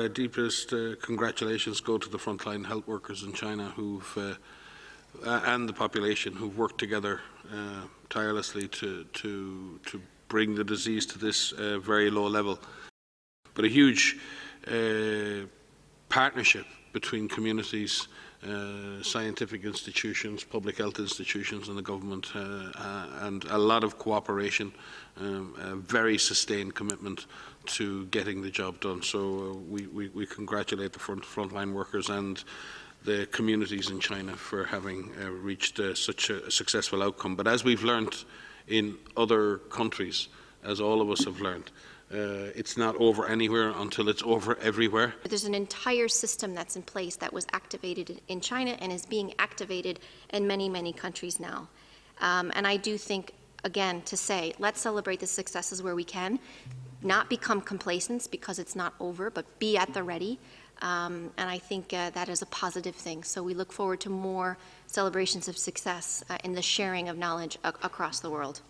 deepest congratulations go to the frontline health workers in China and the population who've worked together tirelessly to bring the disease to this very low level. But a huge partnership between communities, scientific institutions, public health institutions and the government, and a lot of cooperation, a very sustained commitment to getting the job done. So we congratulate the frontline workers and the communities in China for having reached such a successful outcome. But as we've learned in other countries, as all of us have learned, it's not over anywhere until it's over everywhere. There's an entire system that's in place that was activated in China and is being activated in many, many countries now. And I do think, again, to say, let's celebrate the successes where we can, not become complacent because it's not over, but be at the ready. And I think that is a positive thing. So we look forward to more celebrations of success in the sharing of knowledge across the world.